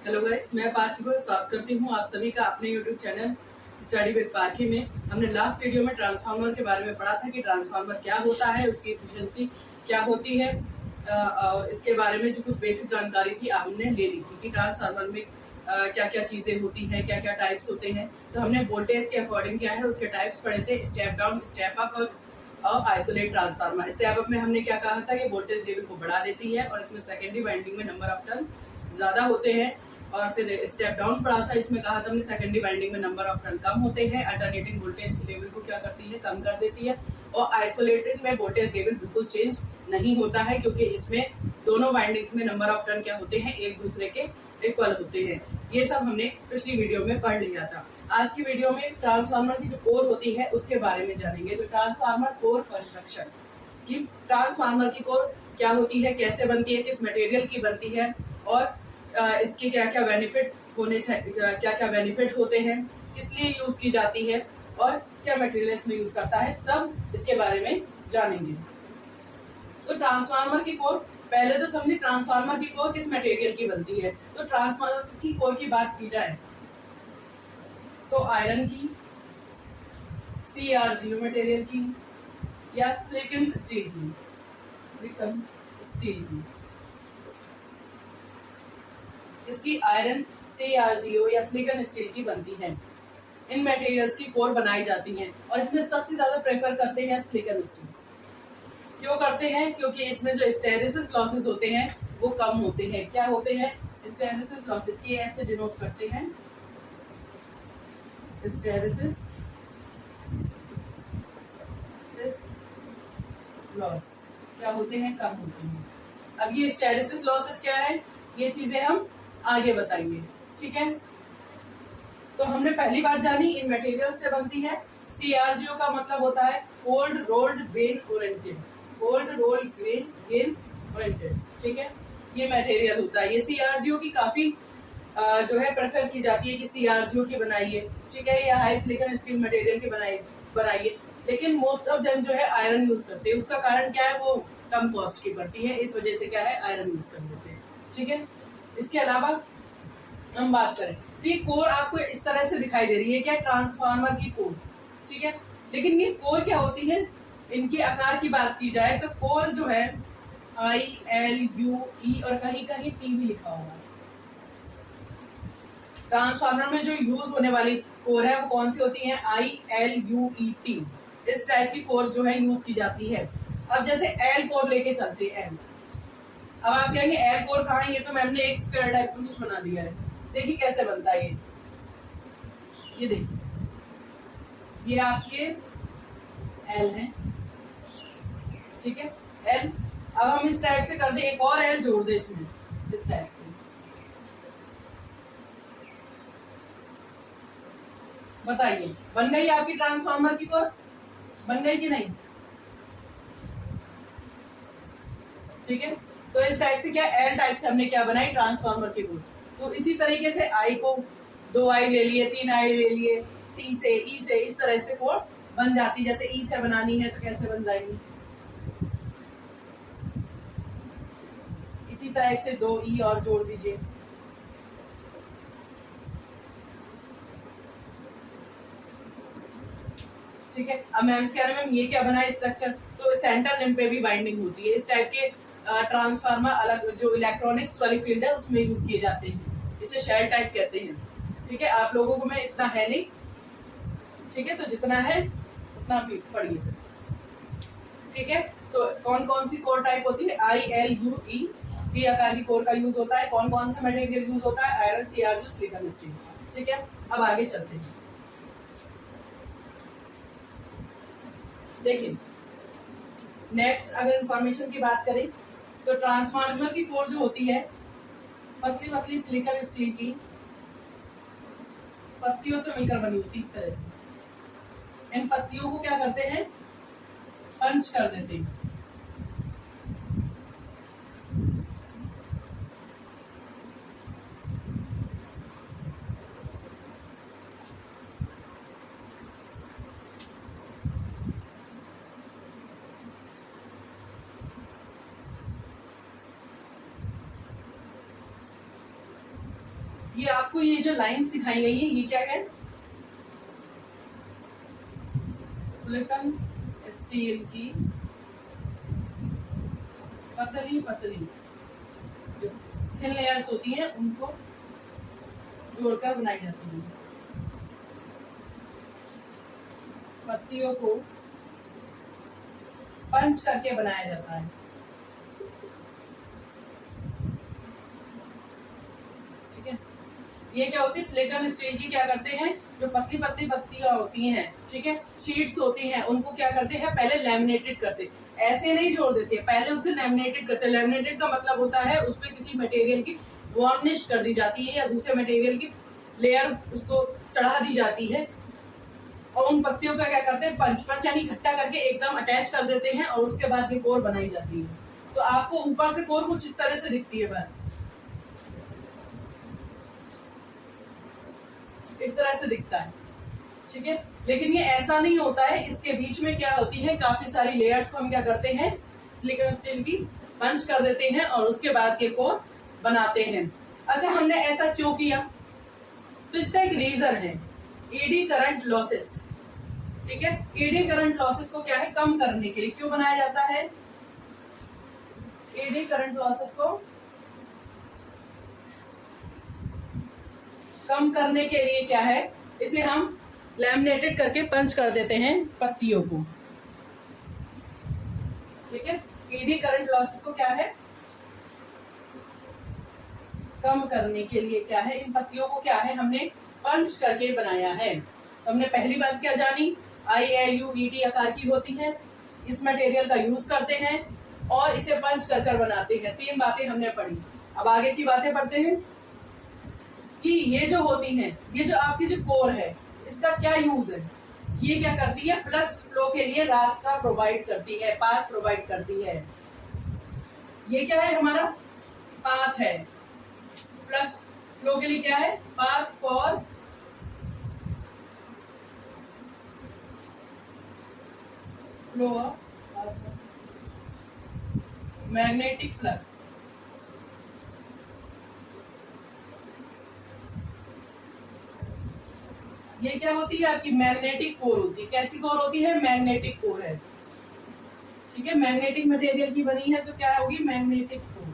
Hello guys, मैं पार्थी को स्वागत करती हूँ आप सभी का अपने YouTube channel study with Parthi में। हमने लास्ट वीडियो में ट्रांसफार्मर के बारे में पढ़ा था कि ट्रांसफार्मर क्या होता है, उसकी एफिशिएंसी क्या होती है। और इसके बारे में जो कुछ बेसिक जानकारी थी हमने ले ली थी कि ट्रांसफार्मर में क्या क्या चीज़ें होती हैं, क्या क्या टाइप्स होते हैं। तो हमने वोल्टेज के अकॉर्डिंग क्या है उसके टाइप्स पढ़े थे, स्टेप डाउन, स्टेप अप और आइसोलेट ट्रांसफार्मर। स्टेप अप में हमने क्या कहा था कि वोल्टेज लेवल को बढ़ा देती है और इसमें सेकेंडरी वाइंडिंग में नंबर ऑफ टर्न ज़्यादा होते हैं। और फिर स्टेप डाउन पढ़ा था, इसमें कहा था हमने सेकेंडरी वाइंडिंग में नंबर ऑफ टर्न कम होते हैं, अल्टरनेटिंग वोल्टेज लेवल को क्या करती है, कम कर देती है। और आइसोलेटेड में वोल्टेज लेवल बिल्कुल चेंज नहीं होता है क्योंकि इसमें दोनों वाइंडिंग्स में नंबर ऑफ टर्न क्या होते हैं, एक दूसरे के इक्वल होते हैं। ये सब हमने पिछली वीडियो में पढ़ लिया था। आज की वीडियो में ट्रांसफार्मर की जो कोर होती है उसके बारे में जानेंगे। तो ट्रांसफार्मर कोर कंस्ट्रक्शन कि ट्रांसफार्मर की कोर क्या होती है, कैसे बनती है, किस मटेरियल की बनती है और इसके क्या क्या बेनिफिट होने चाहिए, क्या क्या बेनिफिट होते हैं, किस लिए यूज की जाती है और क्या मटेरियल इसमें यूज करता है, सब इसके बारे में जानेंगे। तो ट्रांसफार्मर की कोर, पहले तो समझिए ट्रांसफार्मर की कोर किस मटेरियल की बनती है। तो ट्रांसफार्मर की कोर की बात की जाए तो आयरन की, CrGO मटेरियल की या सिलिकॉन स्टील की, सिलिकॉन स्टील की। इसकी आयरन, CrGO या सिलिकॉन स्टील की बनती है। इन मटेरियल्स की कोर बनाई जाती हैं और इसमें सबसे ज्यादा प्रेफर करते हैं सिलिकॉन स्टील। क्यों करते हैं? क्योंकि इसमें जो हिस्टैरिसीस लॉसेस होते हैं वो कम होते हैं। क्या होते हैं? हिस्टैरिसीस लॉसेस, की ऐसे डिनोट करते हैं, हिस्टैरिसीस लॉस क्या होते हैं, कम होते हैं। अब ये हिस्टैरिसीस लॉसेस क्या है, ये चीजें हम आगे बताएंगे, ठीक है। तो हमने पहली बात जानी इन मटेरियल से बनती है। CrGO का मतलब होता है cold rolled grain oriented, cold rolled grain oriented, ठीक है। ये मटेरियल होता है। ये CrGO की काफी जो है प्रेफर की जाती है कि CrGO की बनाइए, ठीक है, या हाई सिलिकॉन स्टील मटेरियल की बनाइए। लेकिन मोस्ट ऑफ देम जो है आयरन यूज करते हैं। उसका कारण क्या है, वो कम कॉस्ट की पड़ती है, इस वजह से क्या है आयरन यूज कर लेते हैं, ठीक है। इसके अलावा हम बात करें तो ये कोर आपको इस तरह से दिखाई दे रही है, क्या, ट्रांसफार्मर की कोर, ठीक है। लेकिन ये कोर क्या होती है, इनके आकार की बात की जाए तो कोर जो है ILUE और कहीं कहीं T भी लिखा हुआ है। ट्रांसफार्मर में जो यूज होने वाली कोर है वो कौन सी होती है, ILUET। इस टाइप की कोर जो है यूज की जाती है। अब जैसे एल कोर लेके चलते हैं, अब आप कहेंगे एल कोर कहाँ है, ये तो मैम ने एक स्क्वायर टाइप में कुछ बना दिया है। देखिए कैसे बनता है ये देखिए, ये आपके एल है, ठीक है, एल। अब हम इस टाइप से कर दे, एक और एल जोड़ दे इसमें, इस टाइप से बताइए बन गई आपकी ट्रांसफार्मर की कोर, बन गई कि नहीं, ठीक है। तो इस टाइप से क्या, एल टाइप से हमने क्या बनाई, ट्रांसफार्मर की कोर। तो इसी तरीके से आई को 2 आई ले लिए, 3 आई ले लिए, टी से, ई से, इस तरह से कोर बन जाती। जैसे ई से बनानी है तो कैसे बन जाएगी, इसी तरह से 2 ई और जोड़ दीजिए, ठीक है। अब मैम कह रहे हैं ये क्या बना है स्ट्रक्चर, तो सेंट्रल लिंब पे भी बाइंडिंग होती है। इस टाइप के ट्रांसफार्मर अलग जो इलेक्ट्रॉनिक्स वाली फील्ड है उसमें यूज किए जाते हैं। इसे शेल टाइप कहते हैं, ठीक है। आप लोगों को मैं इतना है नहीं, ठीक है, तो जितना है उतना पढ़िए, ठीक है। तो कौन कौन सी कोर टाइप होती है, ILUE टी आकार की कोर का यूज होता है। कौन कौन सा मटेरियल यूज होता है, आयरन, CrGO, सिलिकॉन स्टील, ठीक है। अब आगे चलते हैं, देखिए नेक्स्ट अगर इंफॉर्मेशन की बात करें तो ट्रांसफार्मर की कोर जो होती है पतली पतली सिलिकॉन स्टील की पत्तियों से मिलकर बनी होती है। इस तरह से इन पत्तियों को क्या करते हैं, पंच कर देते हैं, ये आपको ये जो लाइंस दिखाई गई है, ये क्या है? सिलिकॉन स्टील की पतली पतली जो थिन लेयर्स होती हैं उनको जोड़कर बनाई जाती है। पत्तियों को पंच करके बनाया जाता है। ठीक है, ये क्या होती है? सिलिकॉन स्टील की क्या करते हैं, जो पतली पतली पत्तियां होती हैं, ठीक है, शीट्स होती हैं, उनको क्या करते हैं? पहले लैमिनेटेड करते, ऐसे नहीं जोड़ देते, पहले उसे लैमिनेटेड करते। लैमिनेटेड का मतलब होता है उसपे किसी मटेरियल की वार्निश कर दी जाती है या दूसरे मटेरियल की लेयर उसको चढ़ा दी जाती है, और उन पत्तियों का क्या करते हैं? पंच यानी इकट्ठा करके एकदम अटैच कर देते हैं, और उसके बाद ये कोर बनाई जाती है। तो आपको ऊपर से कोर कुछ इस तरह से दिखती है, बस इस तरह से दिखता है। ठीक है, लेकिन ये ऐसा नहीं होता है, इसके बीच में क्या होती है? काफी सारी लेयर्स को हम क्या करते हैं? सिलिकॉन स्टील की पंच कर देते हैं और उसके बाद के कोर बनाते हैं। अच्छा, हमने ऐसा क्यों किया? तो इसका एक रीजन है, एडी करंट लॉसेस। ठीक है, एडी करंट लॉसेस को क्या है? कम करने के लिए क्यों बनाया जाता है? एडी करंट लॉसेस को कम करने के लिए क्या है? इसे हम लैमिनेटेड करके पंच कर देते हैं पत्तियों को। ठीक है, एडी करंट लॉसेस को क्या है? कम करने के लिए क्या है? इन पत्तियों को क्या है? हमने पंच करके बनाया है। तो हमने पहली बात क्या जानी? ILUED आकार की होती है, इस मटेरियल का यूज करते हैं और इसे पंच कर कर बनाते हैं। 3 बातें हमने पढ़ी। अब आगे की बातें पढ़ते हैं कि ये जो होती हैं, ये जो आपकी जो कोर है, इसका क्या यूज है? ये क्या करती है? फ्लक्स फ्लो के लिए रास्ता प्रोवाइड करती है, पाथ प्रोवाइड करती है। ये क्या है? हमारा पाथ है। फ्लक्स फ्लो के लिए क्या है? Path for flow of magnetic flux. ये क्या होती है? आपकी मैग्नेटिक कोर होती है। कैसी कोर होती है? मैग्नेटिक कोर है। ठीक है, मैग्नेटिक मटेरियल की बनी है, तो क्या होगी? Magnetic core.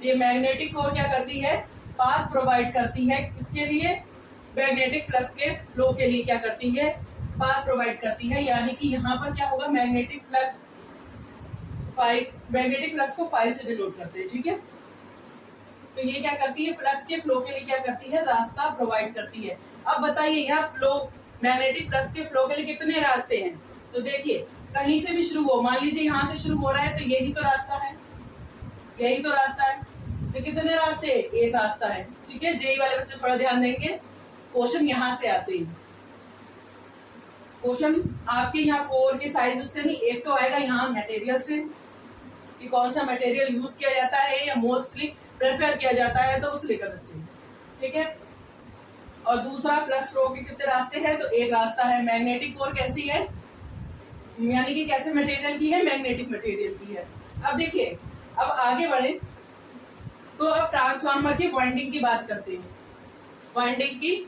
ये मैग्नेटिक कोर क्या करती है? पाथ प्रोवाइड करती है। किसके लिए? मैग्नेटिक फ्लक्स के फ्लो के लिए क्या करती है? पाथ प्रोवाइड करती है। यानी कि यहाँ पर क्या होगा? मैग्नेटिक फ्लक्स को 5 से डिनोट करते हैं। ठीक है, तो ये क्या करती है? फ्लक्स के फ्लो के लिए क्या करती है? रास्ता प्रोवाइड करती है। अब बताइए, यहाँ फ्लो मैग्नेटिक फ्लक्स के फ्लो के लिए कितने रास्ते हैं? तो देखिए, कहीं से भी शुरू हो, मान लीजिए यहाँ से शुरू हो रहा है, तो यही तो रास्ता है, यही तो रास्ता है। तो कितने रास्ते? एक रास्ता है। ठीक है, जेई वाले बच्चे थोड़ा ध्यान देंगे, क्वेश्चन यहाँ से आते हैं। क्वेश्चन आपके यहाँ कोर के साइज उससे नहीं, एक तो आएगा यहाँ मटेरियल से कि कौन सा मटेरियल यूज किया जाता है या मोस्टली प्रेफर किया जाता है, तो उस लेकर स्टील। ठीक है, और दूसरा फ्लक्स फ्लो के कितने रास्ते हैं? तो एक रास्ता है। मैग्नेटिक कोर कैसी है? यानी कि कैसे मटेरियल की है? मैग्नेटिक मटेरियल की है। अब देखिए, अब आगे बढ़े तो अब ट्रांसफार्मर की वाइंडिंग की बात करते हैं। वाइंडिंग की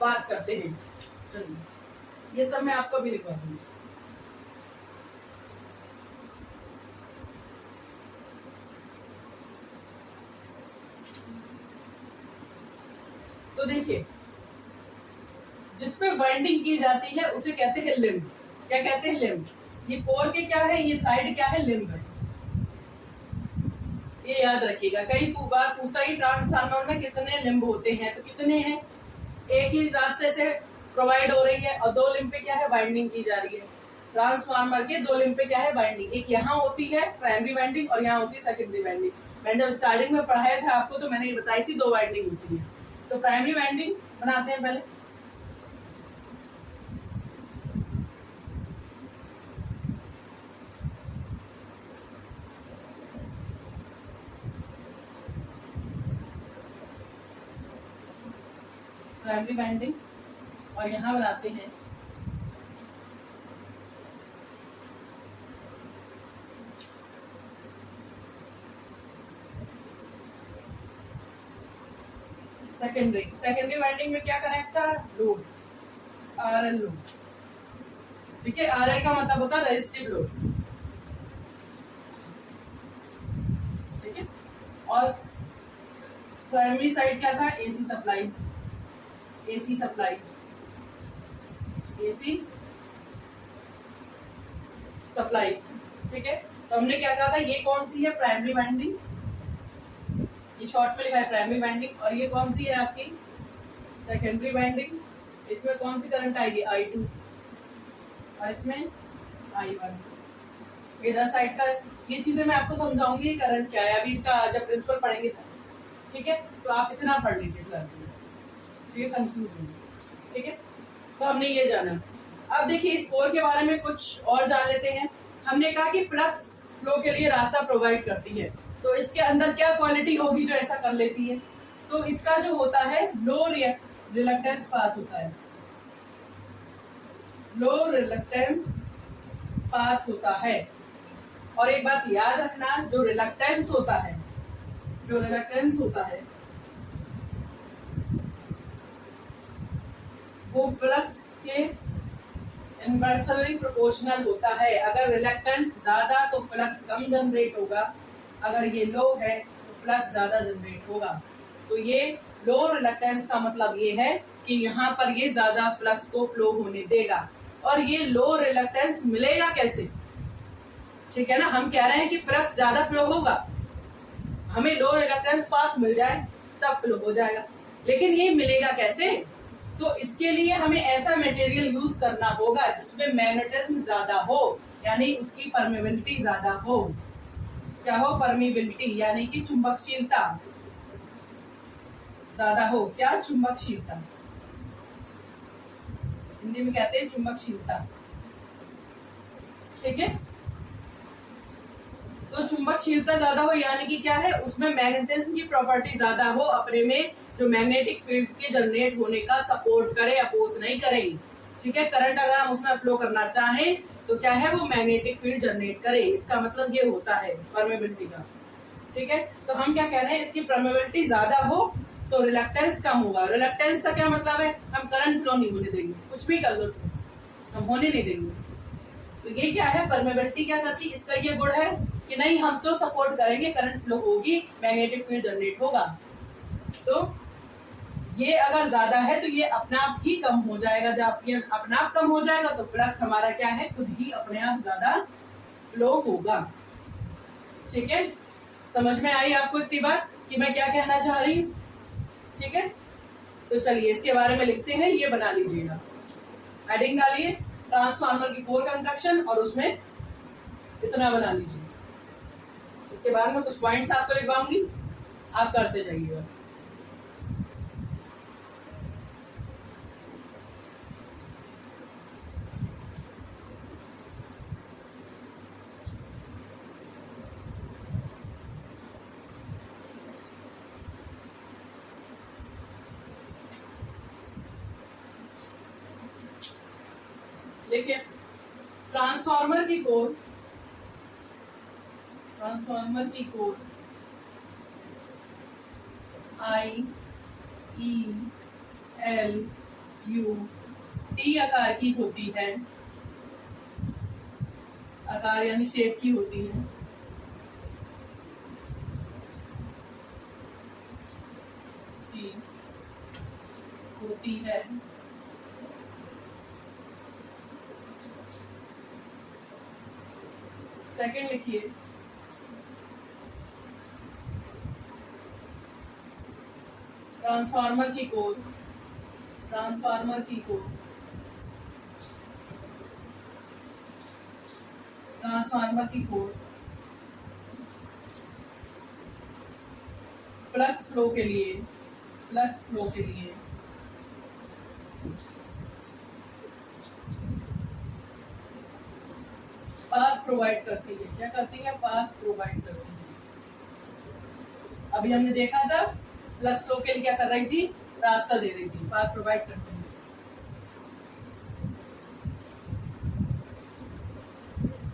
बात करते हैं। चलिए, ये सब मैं आपको भी लिखवा दूंगी। तो देखिए, जिसपे वाइंडिंग की जाती है उसे कहते हैं लिम्ब। क्या कहते हैं? लिम्ब। ये कोर के क्या है? ये साइड क्या है? लिम्ब है। ये याद रखिएगा, कई बार पूछता है ट्रांसफार्मर में कितने लिम्ब होते हैं, तो कितने हैं? एक ही रास्ते से प्रोवाइड हो रही है और 2 लिम्ब पे क्या है? वाइंडिंग की जा रही है। ट्रांसफार्मर के 2 लिम्ब पे क्या है? वाइंडिंग। एक यहाँ होती है प्राइमरी वाइंडिंग और यहाँ होती है सेकेंडरी वाइंडिंग। मैंने जब स्टार्टिंग में पढ़ाया था आपको, तो मैंने ये बताई थी 2 वाइंडिंग होती है। तो प्राइमरी वाइंडिंग बनाते हैं पहले। प्राइमरी वाइंडिंग, और यहाँ बनाते हैं सेकेंडरी वाइंडिंग में क्या कनेक्ट था? Load, RL load. ठीक है, RL का मतलब होता है रेजिस्टिव लोड। ठीक है, और प्राइमरी साइड क्या था? AC supply, AC supply, AC supply. ठीक है, तो हमने क्या कहा था? ये कौन सी है? प्राइमरी वाइंडिंग, ये शॉर्ट में लिखा है प्राइमरी वाइंडिंग। और ये कौन सी है आपकी? Secondary winding. इसमें कौन सी करंट आएगी? I2, और इसमें I1। इधर साइड का ये चीजें मैं आपको समझाऊंगी करंट क्या है, अभी इसका जब प्रिंसिपल पढ़ेंगे तब। ठीक है, तो आप इतना पढ़ लीजिए फिलहाल, ठीक है, कंफ्यूज होंगे। ठीक है, तो हमने ये जाना। अब देखिए इस कोर के बारे में कुछ और जान लेते हैं। हमने कहा कि फ्लक्स फ्लो के लिए रास्ता प्रोवाइड करती है, तो इसके अंदर क्या क्वालिटी होगी जो ऐसा कर लेती है? तो इसका जो होता है लो रिलक्टेंस पाथ होता है, लो रिलक्टेंस पाथ होता है। और एक बात याद रखना, जो रिलक्टेंस होता है, जो रिलक्टेंस होता है वो फ्लक्स के इनवर्सली प्रोपोर्शनल होता है। अगर रिलक्टेंस ज्यादा तो फ्लक्स कम जनरेट होगा, अगर ये लो है तो फ्लक्स ज्यादा जनरेट होगा। तो ये लो रिलक्टेंस का मतलब ये है कि यहाँ पर ये ज्यादा फ्लक्स को फ्लो होने देगा। और ये लो रिलक्टेंस मिलेगा कैसे? ठीक है ना, हम कह रहे हैं कि फ्लक्स ज्यादा फ्लो होगा, हमें लो रिलक्टेंस पाथ मिल जाए तब फ्लो हो जाएगा, लेकिन ये मिलेगा कैसे? तो इसके लिए हमें ऐसा मटेरियल यूज करना होगा जिसमें मैग्नेटिज्म ज्यादा हो, यानी उसकी परमेबिलिटी ज्यादा हो। क्या हो? परमेबिलिटी, यानी कि चुंबकशीलता ज्यादा हो। क्या? चुंबकशीलता, हिंदी में कहते हैं चुंबकशीलता। ठीक है, तो चुंबकशीलता ज्यादा हो यानी कि क्या है? उसमें मैग्नेटिज्म की प्रॉपर्टी ज्यादा हो, अपने में जो मैग्नेटिक फील्ड के जनरेट होने का सपोर्ट करे, अपोज नहीं करे। ठीक है, करंट अगर हम उसमें फ्लो करना चाहें तो क्या है? वो मैग्नेटिक फील्ड जनरेट करे, इसका मतलब ये होता है परमेबिलिटी का। ठीक है, तो हम क्या कह रहे हैं? इसकी परमेबिलिटी ज्यादा हो तो रिलक्टेंस कम होगा। रिलक्टेंस का क्या मतलब है? हम करंट फ्लो नहीं होने देंगे, कुछ भी कर लो हम होने नहीं देंगे। तो ये क्या है? परमेबिलिटी क्या करती है? इसका ये गुण है कि नहीं, हम तो सपोर्ट करेंगे, करंट फ्लो होगी, मैग्नेटिक फील्ड जनरेट होगा। तो ये अगर ज्यादा है तो ये अपने आप ही कम हो जाएगा। जब ये अपने आप कम हो जाएगा तो फ्लक्स हमारा क्या है? खुद ही अपने आप ज्यादा फ्लो होगा। ठीक है, समझ में आई आपको इतनी बार कि मैं क्या कहना चाह रही हूँ? ठीक है, तो चलिए इसके बारे में लिखते हैं, ये बना लीजिएगा, हेडिंग डालिए ट्रांसफार्मर की कोर कंस्ट्रक्शन और उसमें इतना बना लीजिए। उसके बाद में कुछ पॉइंट्स आपको लिखवाऊंगी, आप करते जाइएगा। देखिए ट्रांसफार्मर की कोर IELU-T आकार की होती है, आकार यानी शेप की होती है। होती है सेकंड लिखिए, ट्रांसफार्मर की कोर फ्लक्स फ्लो के लिए पाथ प्रोवाइड करती है। क्या करती है? पाथ प्रोवाइड करती है। अभी हमने देखा था फ्लक्स फ्लो के लिए क्या कर रही थी? रास्ता दे रही थी, पाथ प्रोवाइड करती है।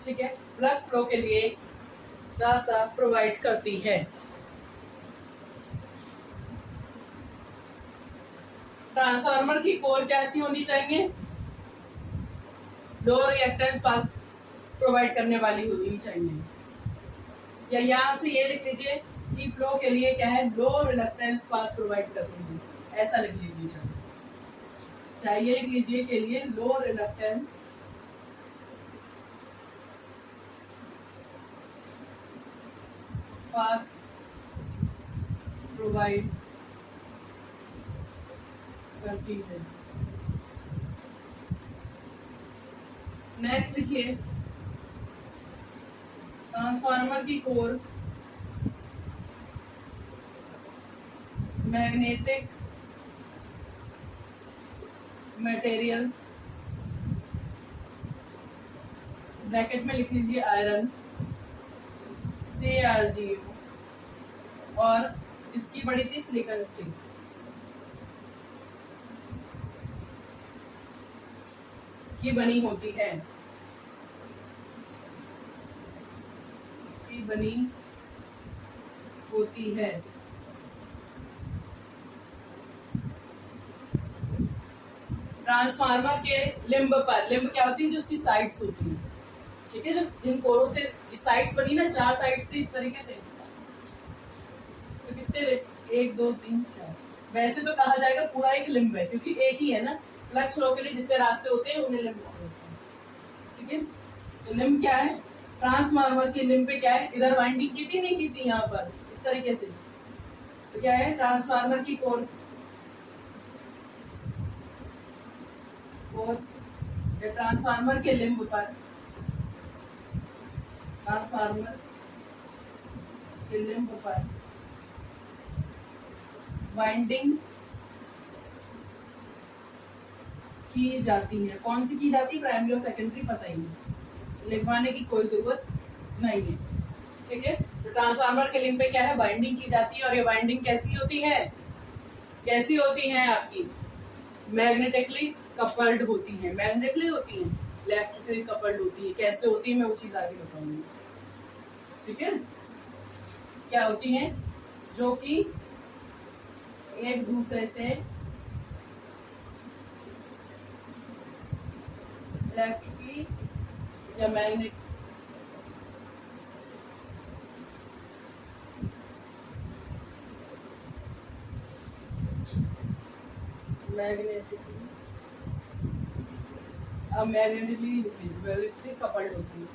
ठीक है, फ्लक्स फ्लो के लिए रास्ता प्रोवाइड करती है। ट्रांसफार्मर की कोर कैसी होनी चाहिए? लो रिएक्टेंस पाथ प्रोवाइड करने वाली होनी चाहिए। या यहाँ से ये लिख लीजिए कि फ्लो के लिए क्या है, लो रिलक्टेंस पाथ प्रोवाइड करती है, ऐसा लिख लीजिए। चाहे ये लिख लीजिए के लिए लो रिलक्टेंस पाथ प्रोवाइड करती है। नेक्स्ट लिखिए, ट्रांसफार्मर की कोर मैग्नेटिक मटेरियल, ब्रैकेट में लिख लीजिए आयरन, CaRgU, और इसकी बड़ी थी सिलिकॉन स्टील की बनी होती है, की बनी होती है। ट्रांसफार्मर के लिम्ब पर, लिम्ब क्या होती है, जो उसकी साइड्स होती है, ठीक है, जो जिन कोरों से साइड्स बनी ना, 4 साइड्स थी इस तरीके से, तो कितने, 1 2 3 4, वैसे तो कहा जाएगा पूरा एक लिम्ब है, क्योंकि एक ही है ना, फ्लक्स फ्लो के लिए जितने रास्ते होते हैं उन्हें लिम्ब होते हैं, ठीक है। तो लिम्ब क्या है, ट्रांसफार्मर की लिम्ब पे क्या है, इधर वाइंडिंग की थी, नहीं की थी, यहाँ पर इस तरीके से, तो क्या है, ट्रांसफार्मर की कोर, और ट्रांसफार्मर के लिम्ब पर, ट्रांसफार्मर के लिम्ब पर वाइंडिंग की जाती है। कौन सी की जाती है, प्राइमरी और सेकेंडरी, पता ही नहीं, लिखवाने की कोई जरूरत नहीं है, ठीक है। तो ट्रांसफार्मर के लिम्ब पे क्या है, वाइंडिंग की जाती है, और ये वाइंडिंग कैसी होती है, कैसी होती है आपकी, मैग्नेटिकली कपल्ड होती है, मैग्नेटिकली होती है, इलेक्ट्रिकली कपल्ड होती है। कैसे होती है मैं वो चीज आगे बताऊंगी, ठीक है। क्या होती है, जो कि एक दूसरे से इलेक्ट्रिकली या मैग्नेटिकली मैग्नेटिकली कपल्ड होती है,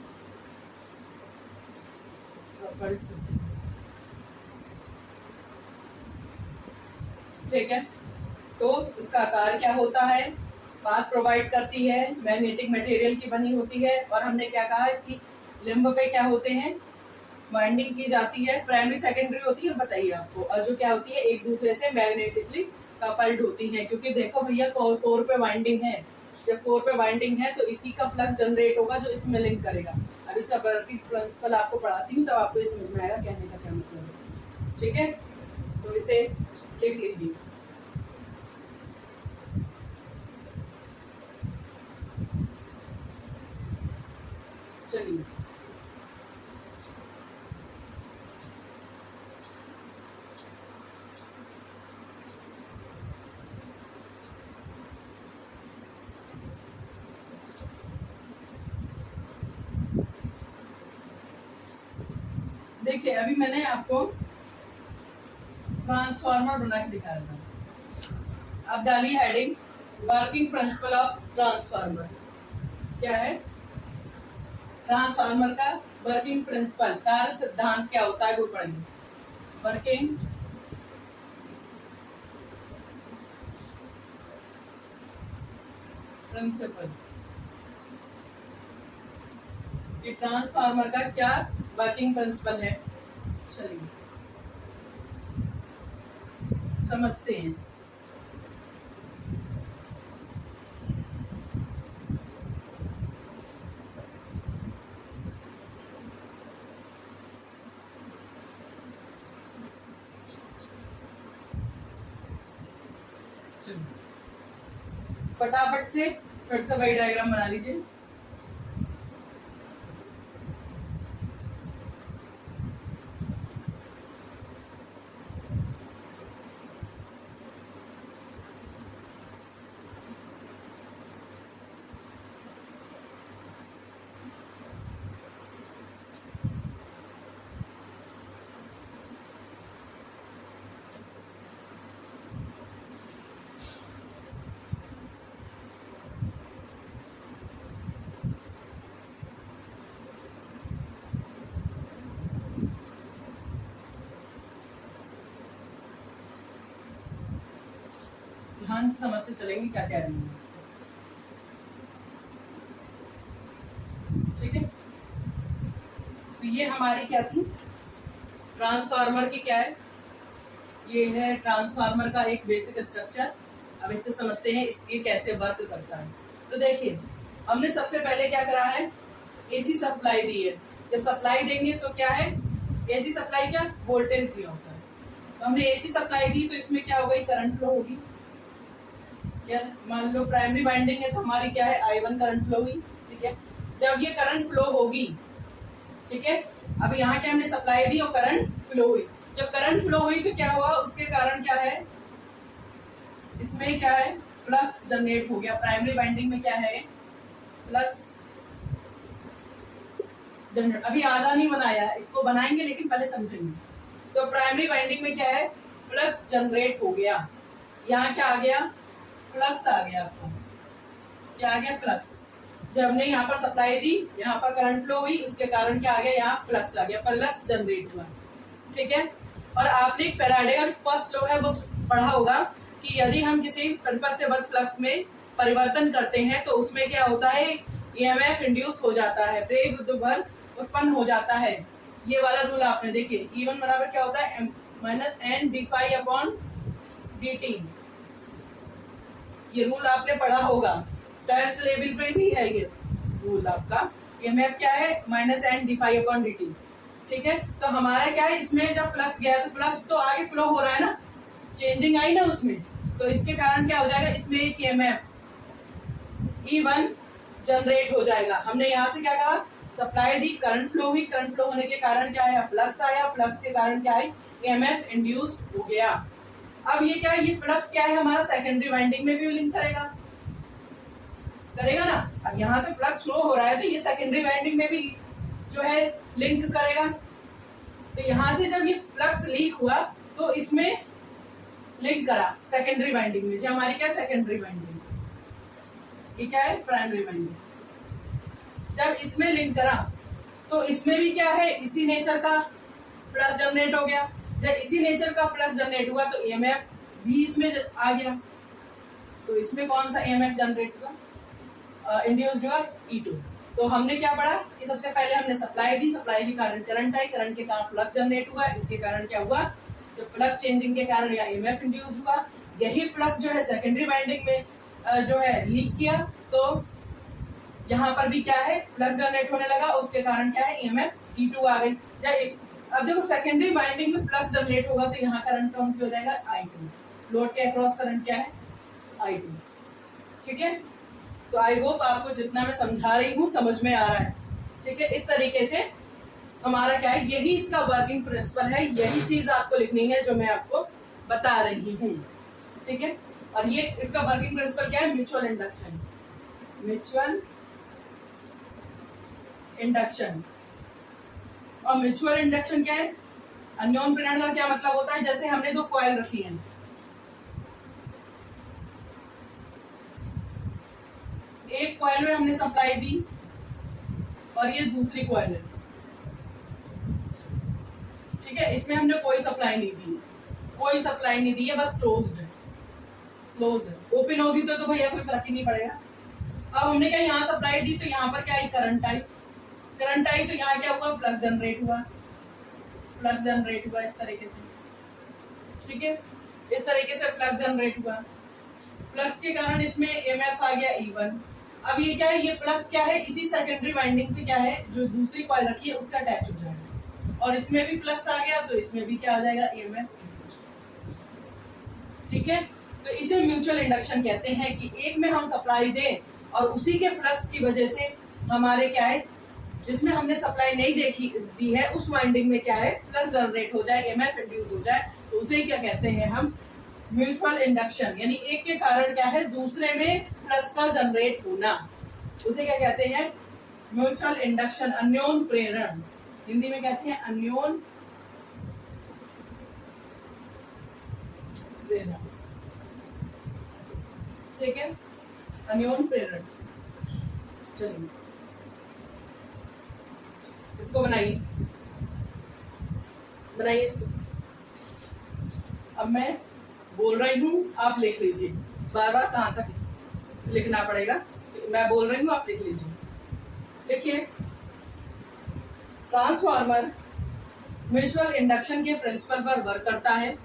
कपल्ड होती है, ठीक है। तो इसका आकार क्या होता है, पाथ प्रोवाइड करती है, मैग्नेटिक मटेरियल की बनी होती है, और हमने क्या कहा, इसकी लिम्ब पे क्या होते हैं, वाइंडिंग की जाती है, प्राइमरी सेकेंडरी होती है, बताइए आपको, और जो क्या होती है, एक दूसरे से मैग्नेटिकली कपल्ड होती है, क्योंकि देखो भैया कोर पे वाइंडिंग है, जब कोर पे वाइंडिंग है तो इसी का फ्लक्स जनरेट होगा जो इसमें लिंक करेगा। अब इसका प्रिंसिपल आपको पढ़ाती हूँ तब आपको ये समझ में आएगा कहने का क्या मतलब है, ठीक है। तो इसे लिख लीजिए, चलिए देखिए, अभी मैंने आपको ट्रांसफार्मर बना के दिखाया था। अब डालिए heading, working principle of transformer. क्या है, ट्रांसफार्मर का वर्किंग प्रिंसिपल, कार्य सिद्धांत क्या होता है वो पढ़ेंगे। वर्किंग प्रिंसिपल, कि ट्रांसफार्मर का क्या वर्किंग प्रिंसिपल है, चलिए समझते हैं। फटाफट से फिर से वही डायग्राम बना लीजिए। ध्यान से समझते चलेंगे क्या कह रही हूँ। ठीक है, तो ये हमारी क्या थी, ट्रांसफार्मर की क्या है, ये है ट्रांसफार्मर का एक बेसिक स्ट्रक्चर। अब इससे समझते हैं इसके कैसे वर्क करता है। तो देखिए, हमने सबसे पहले क्या करा है, एसी सप्लाई दी है। जब सप्लाई देंगे तो क्या है, एसी सप्लाई क्या, वोल्टेज दिया होता है। तो हमने एसी सप्लाई दी तो इसमें क्या होगा, करंट फ्लो होगी। या मान लो प्राइमरी वाइंडिंग है तो हमारी क्या है, I1 करंट फ्लो हुई। ठीक है, जब ये करंट फ्लो होगी, ठीक है, अब यहाँ क्या हमने सप्लाई दी और करंट फ्लो हुई। जब करंट फ्लो हुई तो क्या हुआ, उसके कारण क्या है, इसमें क्या है, फ्लक्स जनरेट हो गया। प्राइमरी वाइंडिंग में क्या है, फ्लक्स जनरेट। अभी आधा नहीं बनाया, इसको बनाएंगे लेकिन पहले समझेंगे। तो प्राइमरी वाइंडिंग में क्या है, फ्लक्स जनरेट हो गया। यहाँ क्या आ गया, फ्लक्स आ गया। आपको क्या आ गया, फ्लक्स। जब हमने यहाँ पर सप्लाई दी, यहाँ पर करंट फ्लो हुई, उसके कारण क्या आ गया, यहाँ फ्लक्स आ गया, फ्लक्स जनरेट हुआ। ठीक है, और आपने एक फैराडे का फर्स्ट लॉ है वो पढ़ा होगा कि यदि हम किसी परिपथ से बद्ध फ्लक्स में परिवर्तन करते हैं तो उसमें क्या होता है, ईएमएफ इंड्यूस हो जाता है, प्रेरित विद्युत बल उत्पन्न हो जाता है। ये वाला रूल आपने देखिए, E1 बराबर क्या होता है, -N d∅/dt। ये रूल आपने पढ़ा होगा, 12th लेवल पे भी है ये रूल आपका। ईएमएफ क्या है, -N d∅/dt। ठीक है, तो हमारा क्या है, इसमें जब फ्लक्स गया तो फ्लक्स तो आगे फ्लो हो रहा है ना, चेंजिंग आई ना उसमें, तो इसके कारण क्या हो जाएगा, इसमें एक ईएमएफ E1 जनरेट हो जाएगा। हमने यहाँ से क्या कहा, सप्लाई दी, करंट फ्लो हुई, करंट फ्लो होने के कारण क्या है, फ्लक्स आया, फ्लक्स के कारण क्या है, ईएमएफ इंड्यूस्ड हो गया। अब ये क्या है, ये फ्लक्स क्या है हमारा, सेकेंडरी वाइंडिंग में भी लिंक करेगा, करेगा ना। अब यहाँ से फ्लक्स फ्लो हो रहा है तो ये सेकेंडरी वाइंडिंग में भी जो है लिंक करेगा। तो यहाँ से जब ये फ्लक्स लीक हुआ तो इसमें लिंक करा सेकेंडरी वाइंडिंग में, जो हमारी क्या, सेकेंडरी वाइंडिंग, ये क्या है, प्राइमरी वाइंडिंग। जब इसमें लिंक करा तो इसमें भी क्या है, इसी नेचर का फ्लक्स जनरेट हो गया। जब इसी नेचर का फ्लक्स जनरेट हुआ तो ईएमएफ भी इसमें आ गया। तो इसमें कौन सा ईएमएफ जनरेट हुआ, इंड्यूस्ड हुआ, E2। तो हमने क्या पढ़ा कि सबसे पहले हमने सप्लाई दी, सप्लाई के कारण करंट आई, करंट के कारण फ्लक्स जनरेट हुआ, इसके कारण क्या हुआ, जो फ्लक्स चेंजिंग के कारण या ईएमएफ इंड्यूस हुआ। यही फ्लक्स जो है सेकेंडरी वाइंडिंग में जो है लीक किया, तो यहाँ पर भी क्या है, फ्लक्स जनरेट होने लगा, उसके कारण क्या है, ईएमएफ E2 आ गई। अब देखो सेकेंडरी वाइंडिंग में फ्लक्स जनरेट होगा तो यहाँ करंट कौन सी हो जाएगा, I2। लोड के अक्रॉस करंट क्या है, I2। ठीक है, तो आई होप आपको जितना मैं समझा रही हूँ समझ में आ रहा है। ठीक है, इस तरीके से हमारा क्या है, यही इसका वर्किंग प्रिंसिपल है, यही चीज आपको लिखनी है जो मैं आपको बता रही हूँ। ठीक है, और ये इसका वर्किंग प्रिंसिपल क्या है, म्यूचुअल इंडक्शन। म्यूचुअल इंडक्शन, और म्यूचुअल इंडक्शन क्या है, अन्योन प्रेरण का क्या मतलब होता है, जैसे हमने दो कॉइल रखी है, एक कॉइल में हमने सप्लाई दी और ये दूसरी कॉइल है। ठीक है, इसमें हमने कोई सप्लाई नहीं दी, कोई सप्लाई नहीं दी है, बस क्लोज्ड है, क्लोज है। ओपन होगी तो भैया कोई फर्क ही नहीं पड़ेगा। अब हमने क्या यहाँ सप्लाई दी तो यहाँ पर क्या आई, करंट आई, करंट आई तो यहाँ क्या हुआ, फ्लक्स जनरेट हुआ, फ्लक्स जनरेट हुआ इस तरीके से। ठीक है, इस तरीके से फ्लक्स जनरेट हुआ, फ्लक्स के कारण इसमें ईएमएफ आ गया E1। अब ये क्या है, ये फ्लक्स क्या है, इसी सेकेंडरी वाइंडिंग से क्या है, जो दूसरी कॉइल रखी है उससे अटैच हो जाएगा, और इसमें भी फ्लक्स आ गया तो इसमें भी क्या आ जाएगा, ईएमएफ। ठीक है, तो इसे म्यूचुअल इंडक्शन कहते हैं कि एक में हम सप्लाई दें और उसी के फ्लक्स की वजह से हमारे क्या है, जिसमें हमने सप्लाई नहीं दी है उस वाइंडिंग में क्या है, फ्लक्स जनरेट हो जाए, ईएमएफ इंड्यूस हो जाए, तो उसे क्या कहते हैं हम, म्यूचुअल इंडक्शन। यानी एक के कारण क्या है, दूसरे में फ्लक्स का जनरेट होना, उसे क्या कहते हैं, म्यूचुअल इंडक्शन, अन्योन प्रेरण। हिंदी में कहते हैं अन्योन प्रेरण। ठीक है, अन्योन प्रेरण। चलिए इसको बनाइए, बनाइए इसको। अब मैं बोल रही हूँ, आप लिख लीजिए। बार बार कहाँ तक लिखना पड़ेगा, मैं बोल रही हूँ आप लिख लीजिए। देखिए, ट्रांसफार्मर म्यूचुअल इंडक्शन के प्रिंसिपल पर वर्क करता है।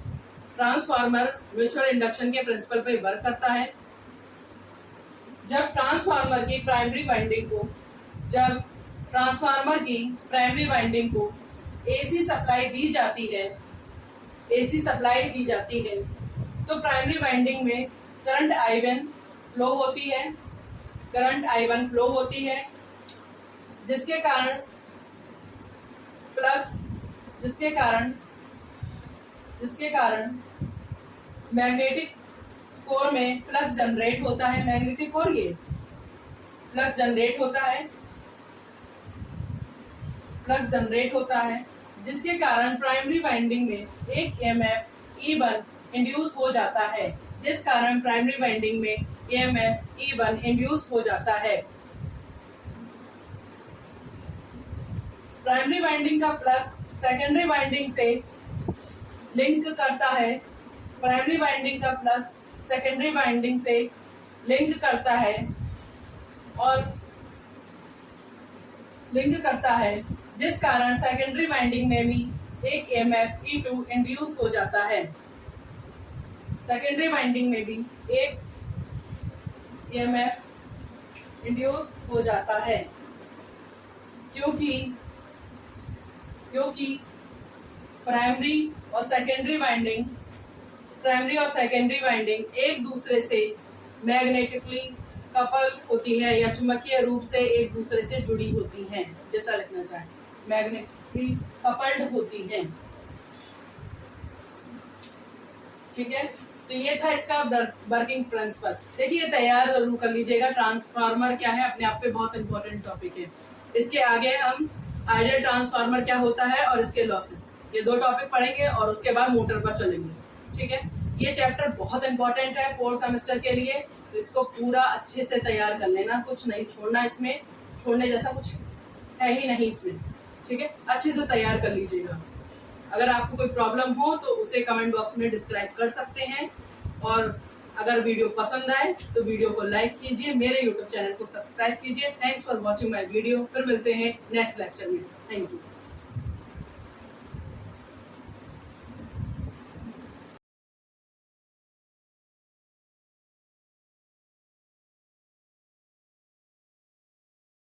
ट्रांसफार्मर म्यूचुअल इंडक्शन के प्रिंसिपल पर वर्क करता है। जब ट्रांसफार्मर की प्राइमरी वाइंडिंग को एसी सप्लाई दी जाती है, तो प्राइमरी वाइंडिंग में करंट I1 फ्लो होती है, जिसके कारण मैग्नेटिक कोर में फ्लक्स जनरेट होता है। मैग्नेटिक कोर ये फ्लक्स जनरेट होता है, जिसके कारण प्राइमरी वाइंडिंग में एक EMF E1 इंड्यूस हो जाता है। प्राइमरी वाइंडिंग का फ्लक्स सेकेंडरी वाइंडिंग से लिंक करता है, जिस कारण सेकेंडरी वाइंडिंग में भी एक EMF E2 इंड्यूस हो जाता है। क्योंकि प्राइमरी और सेकेंडरी वाइंडिंग एक दूसरे से मैग्नेटिकली कपल होती है या चुंबकीय रूप से एक दूसरे से जुड़ी होती हैं, जैसा लिखना चाहे, मैग्नेटिकली कपल्ड होती हैं। ठीक है, तो ये था इसका वर्किंग प्रिंसिपल। देखिए, तैयार जरूर कर लीजिएगा। ट्रांसफार्मर क्या है, अपने आप पे बहुत इंपॉर्टेंट टॉपिक है। इसके आगे हम आइडियल ट्रांसफार्मर क्या होता है और इसके लॉसेस, ये 2 टॉपिक पढ़ेंगे और उसके बाद मोटर पर चलेंगे। ठीक है, ये चैप्टर बहुत इंपॉर्टेंट है 4th सेमेस्टर के लिए, तो इसको पूरा अच्छे से तैयार कर लेना, कुछ नहीं छोड़ना, इसमें छोड़ने जैसा कुछ है ही नहीं इसमें। ठीक है, अच्छे से तैयार कर लीजिएगा। अगर आपको कोई प्रॉब्लम हो तो उसे कमेंट बॉक्स में डिस्क्राइब कर सकते हैं, और अगर वीडियो पसंद आए तो वीडियो को लाइक कीजिए, मेरे यूट्यूब चैनल को सब्सक्राइब कीजिए। Thanks for watching my video. फिर मिलते हैं नेक्स्ट लेक्चर में। Thank you.